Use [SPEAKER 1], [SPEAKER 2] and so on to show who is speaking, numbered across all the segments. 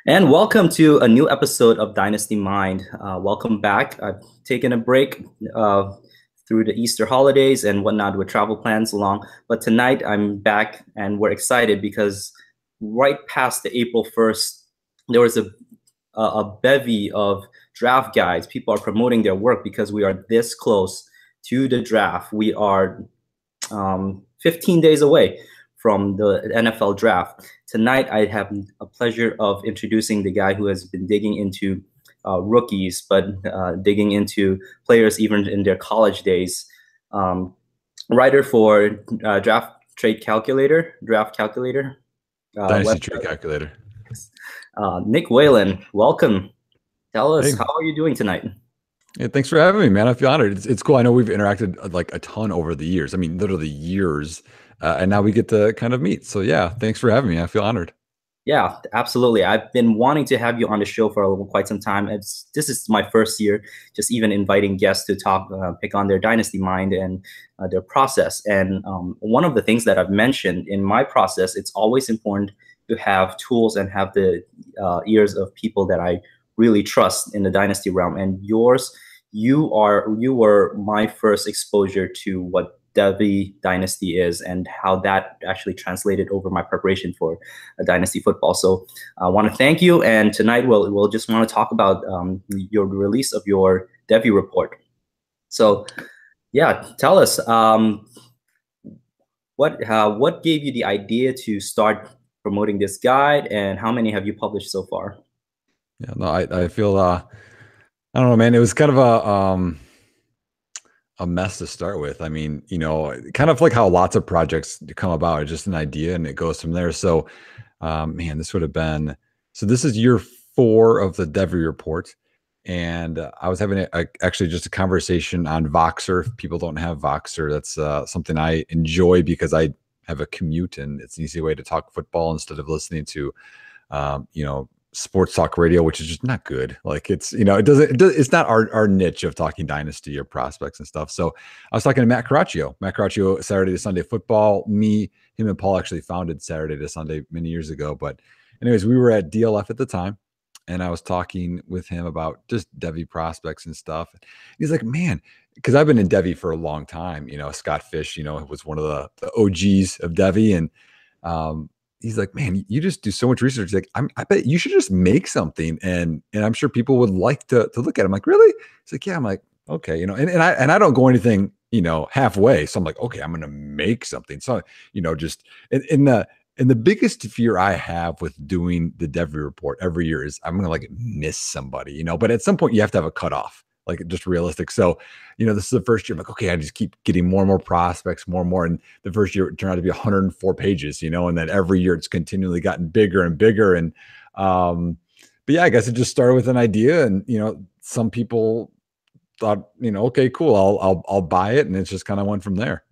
[SPEAKER 1] And welcome to a new episode of Dynasty Mind. Welcome back. I've taken a break through the Easter holidays and whatnot with travel plans along. But tonight I'm back and we're excited because right past the April 1st, there was a bevy of draft guides. People are promoting their work because we are this close to the draft. We are 15 days away from the NFL draft. Tonight, I have a pleasure of introducing the guy who has been digging into rookies, but digging into players even in their college days. Writer for Draft Calculator
[SPEAKER 2] Dynasty
[SPEAKER 1] website.
[SPEAKER 2] Tree Calculator.
[SPEAKER 1] Nick Whalen, welcome. Tell us,
[SPEAKER 2] Hey,
[SPEAKER 1] how are you doing tonight?
[SPEAKER 2] yeah, thanks for having me, man. I feel honored. It's cool. I know we've interacted like a ton over the years. I mean, literally years, and now we get to kind of meet. So yeah, thanks for having me. I feel honored.
[SPEAKER 1] Yeah, absolutely. I've been wanting to have you on the show for quite some time. This is my first year, just even inviting guests to talk, pick on their dynasty mind and their process. And one of the things that I've mentioned in my process, it's always important to have tools and have the ears of people that I really trust in the dynasty realm. And you were my first exposure to what Devy Dynasty is and how that actually translated over my preparation for a dynasty football. So I want to thank you. And tonight we'll just want to talk about your release of your Devy Report. So yeah, tell us what gave you the idea to start promoting this guide, and how many have you published so far?
[SPEAKER 2] Yeah, no, I feel I don't know, man. It was kind of a mess to start with. I mean, kind of like how lots of projects come about, it's just an idea and it goes from there. So, man, this would have been this is year 4 of the Devy Report. And I was having actually just a conversation on Voxer. If people don't have Voxer, that's something I enjoy because I have a commute and it's an easy way to talk football instead of listening to, sports talk radio, which is just not good. Like it's not our niche of talking dynasty or prospects and stuff. So I was talking to Matt Caraccio, Saturday to Sunday football. Him and Paul actually founded Saturday to Sunday many years ago. But anyways, we were at DLF at the time and I was talking with him about just Devy prospects and stuff. He's like, man, because I've been in Devy for a long time. Scott Fish, was one of the OGs of Devy. And he's like, man, you just do so much research. He's like, I bet you should just make something, and I'm sure people would like to look at it. I'm like, really? He's like, yeah. I'm like, okay, and I don't go anything, halfway. So I'm like, okay, I'm gonna make something. So just in the biggest fear I have with doing the Devy Report every year is I'm gonna like miss somebody, But at some point you have to have a cutoff, like just realistic. So, this is the first year. I'm like, okay, I just keep getting more and more prospects, more and more. And the first year it turned out to be 104 pages, and then every year it's continually gotten bigger and bigger. And but yeah, I guess it just started with an idea, and some people thought, okay, cool, I'll buy it, and it's just kind of went from there.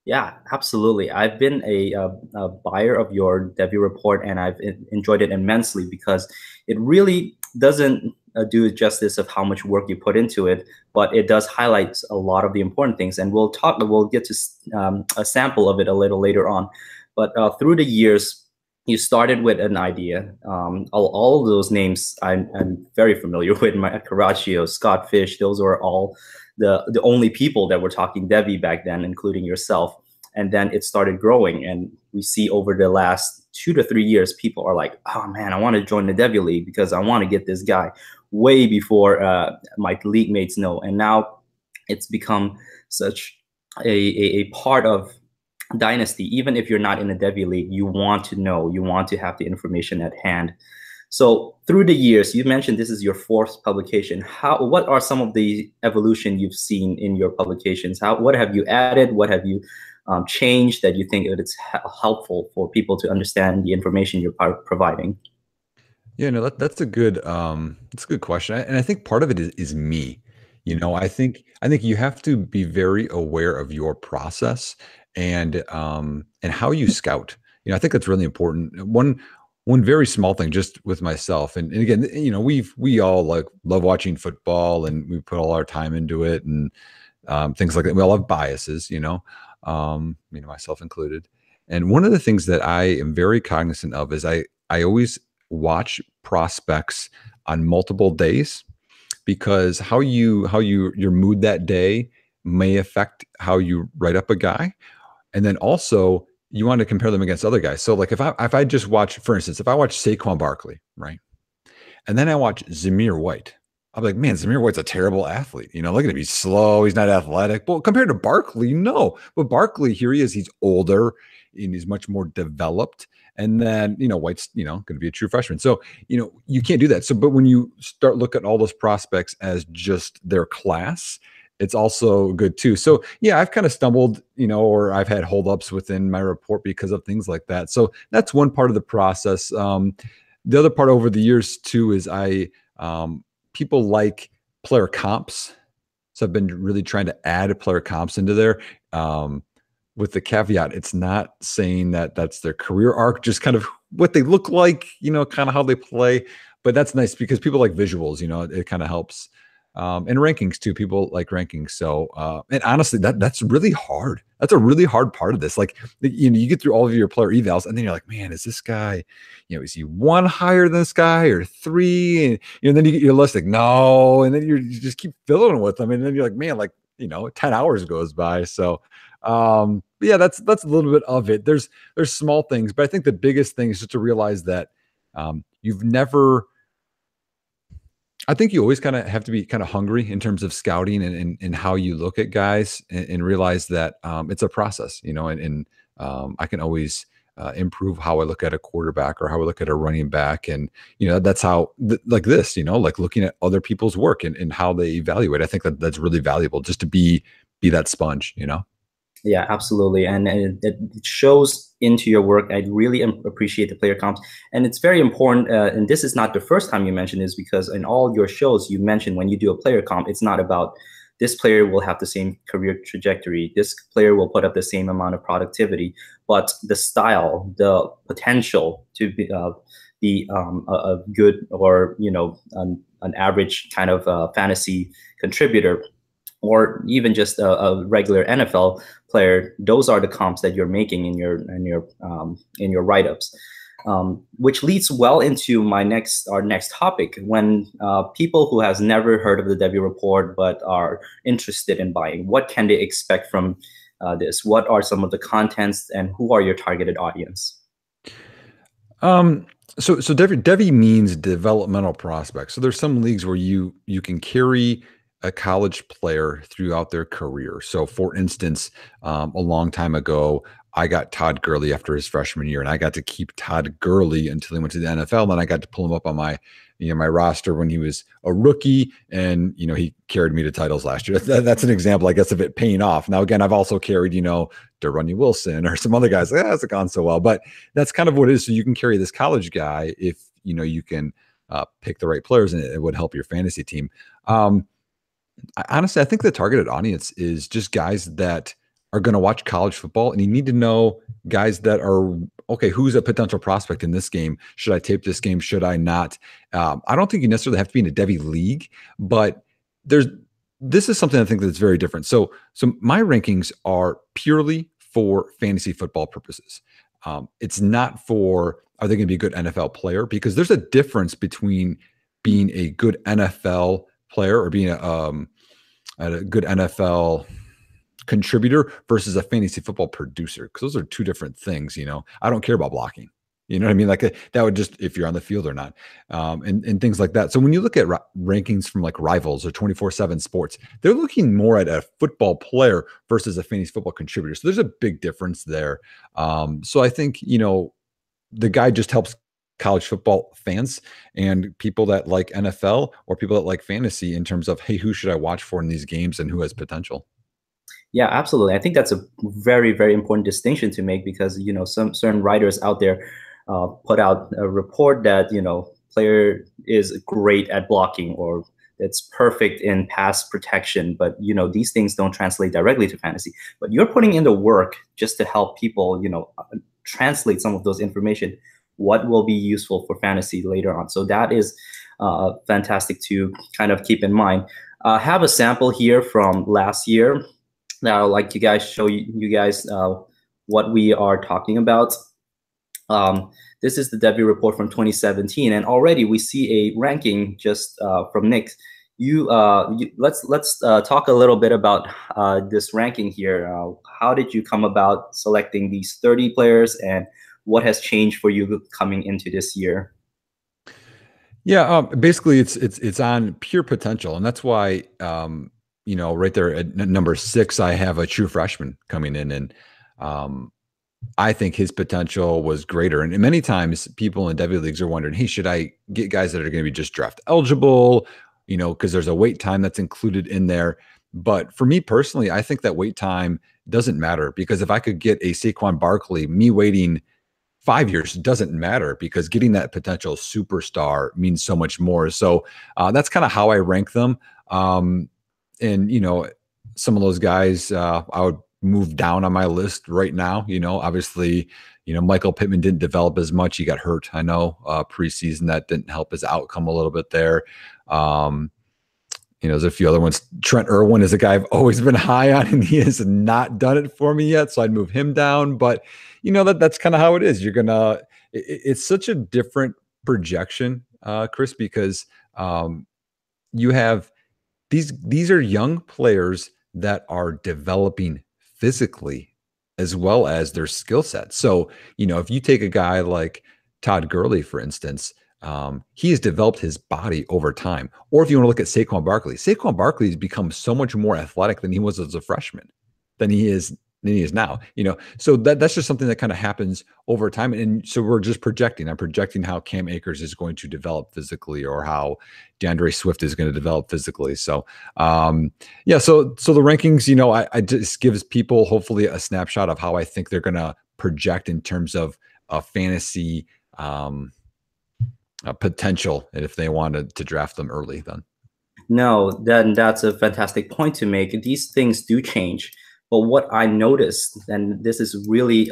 [SPEAKER 1] Yeah, absolutely. I've been a buyer of your Devy Report, and I've enjoyed it immensely because it really doesn't do justice of how much work you put into it, but it does highlight a lot of the important things. And we'll get to a sample of it a little later on. But through the years, you started with an idea. All of those names I'm very familiar with. Caraccio, Scott Fish, those were all the only people that were talking Devy back then, including yourself. And then it started growing, and we see over the last 2 to 3 years, people are like, "Oh man, I want to join the Devy League because I want to get this guy," way before my league mates know. And now it's become such a part of Dynasty. Even if you're not in a Devy League, you want to know, you want to have the information at hand. So through the years, you mentioned this is your 4th publication. What are some of the evolution you've seen in your publications? What have you added? What have you changed that you think that it's helpful for people to understand the information you're providing?
[SPEAKER 2] Yeah, no, that's a good question, and I think part of it is me. I think you have to be very aware of your process and how you scout. I think that's really important. One very small thing, just with myself, and again, we all like love watching football, and we put all our time into it, and things like that. We all have biases, myself included. And one of the things that I am very cognizant of is I always watch prospects on multiple days because your mood that day may affect how you write up a guy. And then also you want to compare them against other guys. So like if I just watch, for instance, if I watch Saquon Barkley, right? And then I watch Zamir White. I'm like, man, Zamir White's a terrible athlete. Look at him. He's slow. He's not athletic. Well, compared to Barkley, no. But Barkley, here he is. He's older and he's much more developed. And then, White's, going to be a true freshman. So, you can't do that. So, but when you start looking at all those prospects as just their class, it's also good too. So yeah, I've kind of stumbled, or I've had holdups within my report because of things like that. So that's one part of the process. The other part over the years too is people like player comps. So I've been really trying to add player comps into there. With the caveat, it's not saying that that's their career arc, just kind of what they look like, kind of how they play. But that's nice because people like visuals, it kind of helps. And rankings too. People like rankings. So, and honestly, that's really hard. That's a really hard part of this. Like, you get through all of your player evals, and then you're like, man, is this guy, is he one higher than this guy or three? And then you get your list like, no, and then you just keep filling with them, and then you're like, man, 10 hours goes by. So, but yeah, that's a little bit of it. There's small things, but I think the biggest thing is just to realize that I think you always kind of have to be kind of hungry in terms of scouting and how you look at guys and realize that it's a process, and I can always improve how I look at a quarterback or how I look at a running back. And, that's how like this, like looking at other people's work and how they evaluate. I think that's really valuable just to be that sponge,
[SPEAKER 1] Yeah, absolutely. And it shows into your work. I really appreciate the player comps. And it's very important. And this is not the first time you mention this, because in all your shows, you mentioned when you do a player comp, it's not about this player will have the same career trajectory. This player will put up the same amount of productivity, but the style, the potential to be a good or, an average kind of fantasy contributor, or even just a regular NFL player, those are the comps that you're making in your write-ups, which leads well into our next topic. When people who has never heard of the Devy Report but are interested in buying, what can they expect from this? What are some of the contents, and who are your targeted audience?
[SPEAKER 2] So Devy means developmental prospects. So there's some leagues where you can carry a college player throughout their career. So for instance, a long time ago, I got Todd Gurley after his freshman year, and I got to keep Todd Gurley until he went to the NFL. Then I got to pull him up on my roster when he was a rookie, and he carried me to titles last year. That's an example, I guess, of it paying off. Now again, I've also carried Darunny Wilson or some other guys. It hasn't gone so well, but that's kind of what it is. So you can carry this college guy if you can pick the right players, and it would help your fantasy team. Honestly, I think the targeted audience is just guys that are going to watch college football, and you need to know guys that are, okay, who's a potential prospect in this game? Should I tape this game? Should I not? I don't think you necessarily have to be in a Devy league, but this is something I think that's very different. So my rankings are purely for fantasy football purposes. It's not for, are they going to be a good NFL player? Because there's a difference between being a good NFL player or being a good NFL contributor versus a fantasy football producer, because those are two different things. I don't care about blocking. You know what I mean? Like that would just, if you're on the field or not, and things like that. So when you look at rankings from like Rivals or 24/7 Sports, they're looking more at a football player versus a fantasy football contributor. So there's a big difference there. So I think, the guy just helps college football fans and people that like NFL or people that like fantasy in terms of, hey, who should I watch for in these games and who has potential?
[SPEAKER 1] Yeah, absolutely. I think that's a very, very important distinction to make, because, some certain writers out there put out a report that, player is great at blocking, or it's perfect in pass protection. But, these things don't translate directly to fantasy. But you're putting in the work just to help people, translate some of those information, what will be useful for fantasy later on. So that is fantastic to kind of keep in mind. I have a sample here from last year that I'd like to show you guys what we are talking about. This is the Devy Report from 2017, and already we see a ranking just from Nick. Let's talk a little bit about this ranking here. How did you come about selecting these 30 players, and what has changed for you coming into this year?
[SPEAKER 2] Yeah, basically it's on pure potential, and that's why right there at number 6, I have a true freshman coming in, and um, I think his potential was greater. And many times people in Devy leagues are wondering, hey, should I get guys that are going to be just draft eligible? Because there's a wait time that's included in there. But for me personally, I think that wait time doesn't matter, because if I could get a Saquon Barkley, me waiting 5 years doesn't matter, because getting that potential superstar means so much more. So that's kind of how I rank them. And some of those guys I would move down on my list right now. Obviously, Michael Pittman didn't develop as much. He got hurt. I know preseason that didn't help his outcome a little bit there. There's a few other ones. Trent Irwin is a guy I've always been high on, and he has not done it for me yet. So I'd move him down. But that's kind of how it is. It's such a different projection, Chris, because you have these are young players that are developing physically as well as their skill set. So, if you take a guy like Todd Gurley, for instance, he has developed his body over time. Or if you want to look at Saquon Barkley has become so much more athletic than he was as a freshman, than he is now. So that's just something that kind of happens over time. And so we're just projecting. I'm projecting how Cam Akers is going to develop physically, or how DeAndre Swift is going to develop physically. So yeah, so the rankings, I just gives people hopefully a snapshot of how I think they're going to project in terms of a fantasy potential, and if they wanted to draft them early.
[SPEAKER 1] No, then that's a fantastic point to make. These things do change. But what I noticed, and this is really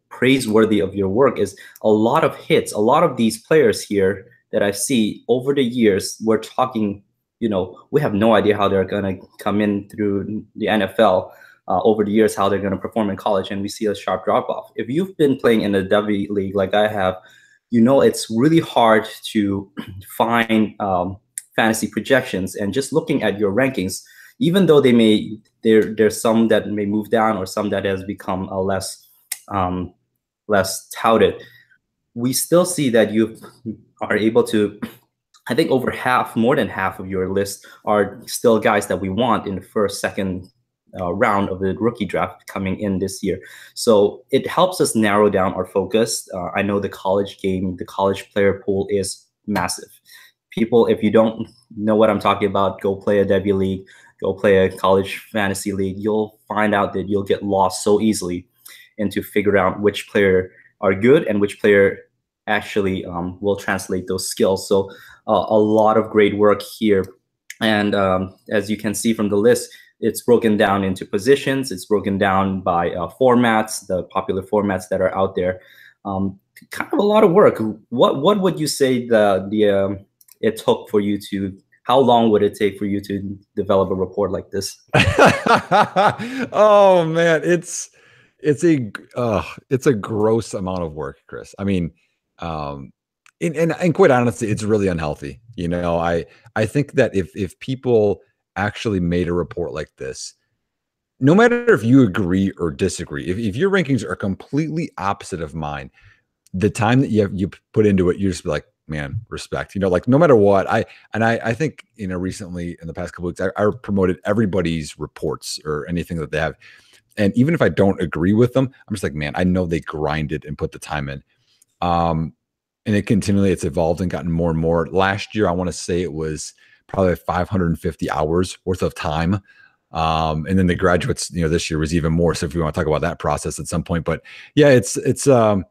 [SPEAKER 1] praiseworthy of your work, is a lot of hits. A lot of these players here that I see over the years, we're talking, we have no idea how they're going to come in through the NFL over the years, how they're going to perform in college, and we see a sharp drop off. If you've been playing in the Devy League like I have, it's really hard to find fantasy projections. And just looking at your rankings, even though there's some that may move down, or some that has become less touted, we still see that you are able to, I think more than half of your list are still guys that we want in the first, second round of the rookie draft coming in this year. So it helps us narrow down our focus. I know the college game, the college player pool is massive. People, if you don't know what I'm talking about, go play a Devy League, go play a college fantasy league. You'll find out that you'll get lost so easily into figure out which player are good and which player actually will translate those skills. So a lot of great work here. And as you can see from the list, it's broken down into positions. It's broken down by formats, the popular formats that are out there. Kind of a lot of work. What would you say it took for you to? How long would it take for you to develop a report like this?
[SPEAKER 2] Oh man, it's a gross amount of work, Chris. I mean, and quite honestly, it's really unhealthy. I think that if people actually made a report like this, no matter if you agree or disagree, if your rankings are completely opposite of mine, the time that you put into it, you just be like, man, respect. Like no matter what, I think recently in the past couple of weeks, I promoted everybody's reports or anything that they have, and even if I don't agree with them, I'm just like, man, I know they grinded and put the time in. And it's evolved and gotten more and more. Last year, I want to say it was probably 550 hours worth of time. And then the graduates, this year was even more. So if we want to talk about that process at some point, but yeah, it's a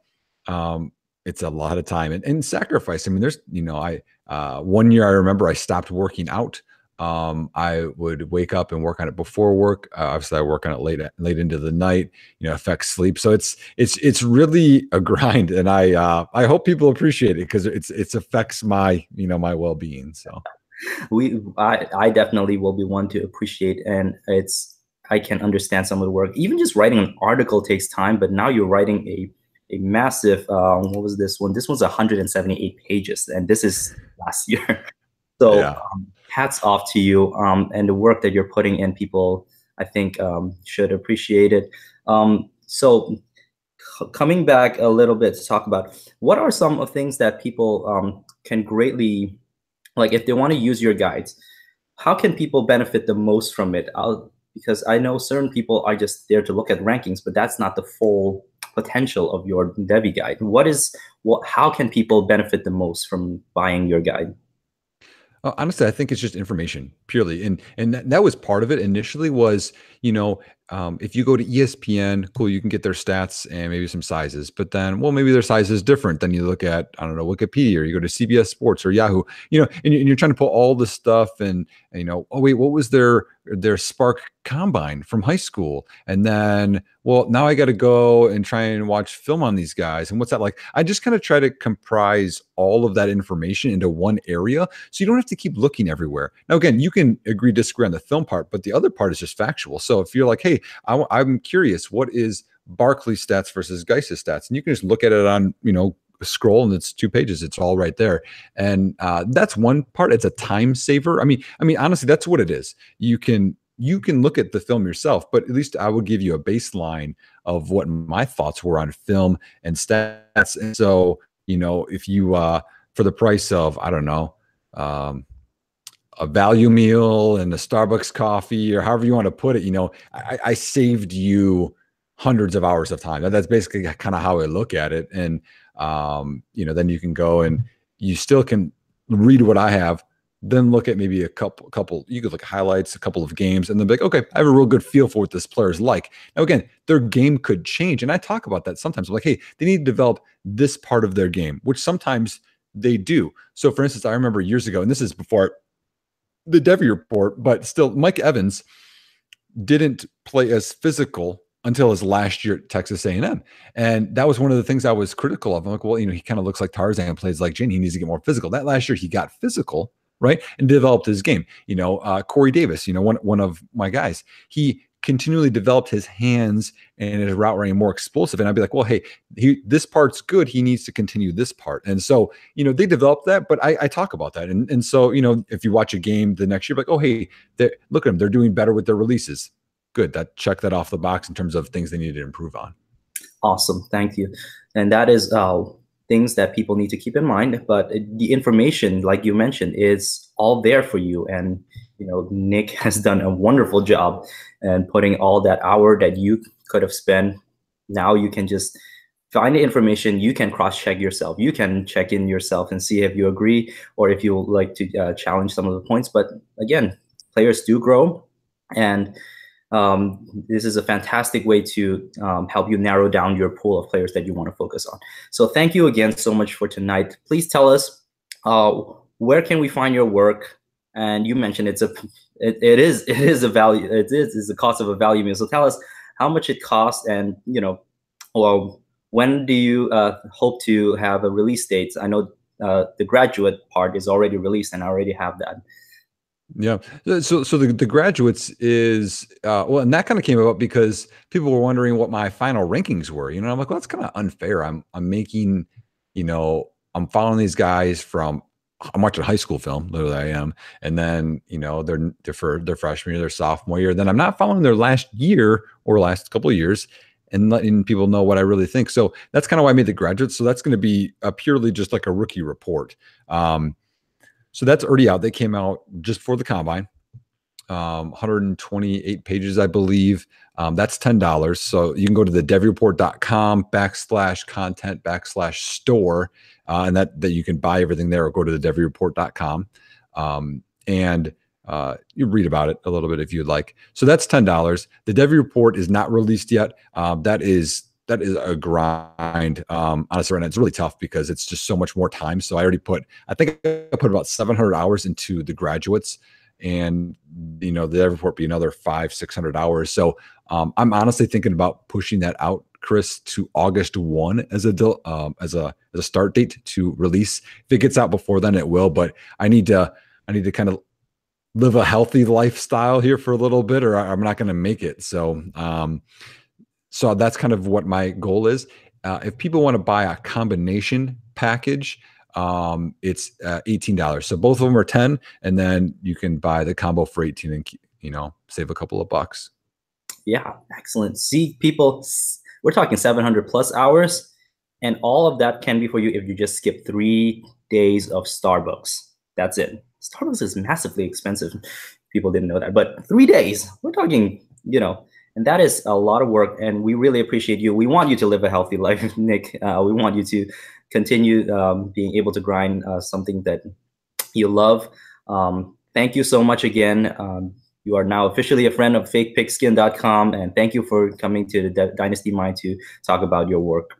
[SPEAKER 2] lot of time and sacrifice. I mean, there's, one year I remember I stopped working out. I would wake up and work on it before work. Obviously I work on it late into the night, affects sleep. So it's really a grind, and I hope people appreciate it, because it affects my, my well-being. So
[SPEAKER 1] I definitely will be one to appreciate, and I can understand some of the work. Even just writing an article takes time, but now you're writing a a massive, what was this one? This one's 178 pages, and this is last year. So
[SPEAKER 2] Yeah.
[SPEAKER 1] hats off to you, and the work that you're putting in. People, I think, should appreciate it. So coming back a little bit to talk about what are some of things that people can greatly, like if they want to use your guides, how can people benefit the most from it? Because I know certain people are just there to look at rankings, but that's not the full potential of your Devy guide. How can people benefit the most from buying your guide?
[SPEAKER 2] Honestly, I think it's just information purely, and that was part of it initially. Was if you go to ESPN, cool, you can get their stats and maybe some sizes, but then maybe their size is different. Then you look at I don't know Wikipedia, or you go to CBS Sports or Yahoo, and you're trying to pull all this stuff, and oh wait, what was their Spark combine from high school, and then now I got to go and try and watch film on these guys, and what's that like? I just kind of try to comprise all of that information into one area, so you don't have to keep looking everywhere. Now again, you can agree disagree on the film part, but the other part is just factual. So if you're like, hey, I'm curious, what is Barkley's stats versus Geiss's stats, and you can just look at it on scroll, and it's 2 pages, it's all right there. And that's one part. It's a time saver. I mean honestly, that's what it is. You can look at the film yourself, but at least I would give you a baseline of what my thoughts were on film and stats. And so if you for the price of I don't know a value meal and a Starbucks coffee, or however you want to put it, I saved you hundreds of hours of time. That's basically kind of how I look at it. And then you can go and you still can read what I have, then look at maybe a couple, you could look at highlights, a couple of games, and then be like, okay, I have a real good feel for what this player is like. Now, again, their game could change. And I talk about that sometimes. I'm like, hey, they need to develop this part of their game, which sometimes they do. So for instance, I remember years ago, and this is before the Devy Report, but still, Mike Evans didn't play as physical until his last year at Texas A&M. And that was one of the things I was critical of. I'm like, well, he kind of looks like Tarzan and plays like Jin. He needs to get more physical. That last year he got physical, right? And developed his game. Corey Davis, one of my guys, he continually developed his hands and his route running more explosive. And I'd be like, well, hey, this part's good. He needs to continue this part. And so, they developed that, but I talk about that. And so, if you watch a game the next year, like, oh, hey, look at them. They're doing better with their releases. Good. Check that off the box in terms of things they need to improve on.
[SPEAKER 1] Awesome. Thank you. And that is things that people need to keep in mind. But the information, like you mentioned, is all there for you. And Nick has done a wonderful job and putting all that hour that you could have spent. Now you can just find the information. You can cross-check yourself. You can check in yourself and see if you agree or if you would like to challenge some of the points. But again, players do grow, and this is a fantastic way to help you narrow down your pool of players that you want to focus on. So thank you again so much for tonight. Please tell us where can we find your work? And you mentioned it is a value. It is the cost of a value meal. So tell us how much it costs, and when do you hope to have a release date? I know the graduate part is already released, and I already have that.
[SPEAKER 2] Yeah. So the graduates is and that kind of came about because people were wondering what my final rankings were. I'm like, well, that's kind of unfair. I'm making, I'm following these guys from. I'm watching high school film, literally I am. And then, they're for their freshman year, their sophomore year. Then I'm not following their last year or last couple of years and letting people know what I really think. So that's kind of why I made the graduates. So that's going to be purely just like a rookie report. So that's already out. They came out just for the combine, 128 pages, I believe. That's $10. So you can go to the devyreport.com/content/store, and that you can buy everything there, or go to the devyreport.com. And you read about it a little bit if you'd like. So that's $10. The Devy Report is not released yet. That is a grind. Honestly, right now, it's really tough because it's just so much more time. So I think I put about 700 hours into the graduates, and the Devy Report be another 500-600 hours. So I'm honestly thinking about pushing that out, Chris, to August 1 as a start date to release. If it gets out before then, it will. But I need to kind of live a healthy lifestyle here for a little bit, or I'm not going to make it. So so that's kind of what my goal is. if people want to buy a combination package, it's $18. So both of them are 10, and then you can buy the combo for 18 and, you know, save a couple of bucks.
[SPEAKER 1] Yeah, excellent. See, people, we're talking 700 plus hours, and all of that can be for you if you just skip 3 days of Starbucks. That's it. Starbucks is massively expensive. People didn't know that, but 3 days, we're talking, you know, and that is a lot of work, and we really appreciate you. We want you to live a healthy life, Nick. We want you to continue being able to grind something that you love. Thank you so much again. You are now officially a friend of fakepigskin.com, and thank you for coming to the Dynasty Mind to talk about your work.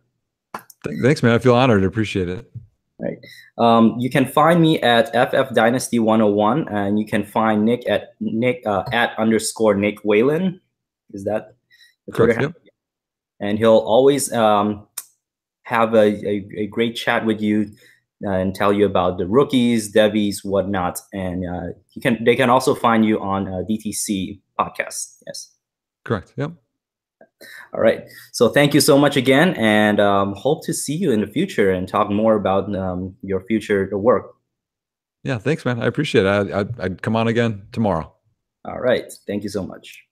[SPEAKER 2] Thanks, man. I feel honored. I appreciate it.
[SPEAKER 1] Right. You can find me at FF Dynasty 101, and you can find Nick at @ Nick Whalen. Is that the Twitter handle? Yep. And he'll always have a great chat with you and tell you about the rookies, Devies, whatnot. And they can also find you on DTC podcast. Yes.
[SPEAKER 2] Correct. Yep.
[SPEAKER 1] All right. So thank you so much again, and hope to see you in the future and talk more about your future work.
[SPEAKER 2] Yeah. Thanks, man. I appreciate it. I'd come on again tomorrow.
[SPEAKER 1] All right. Thank you so much.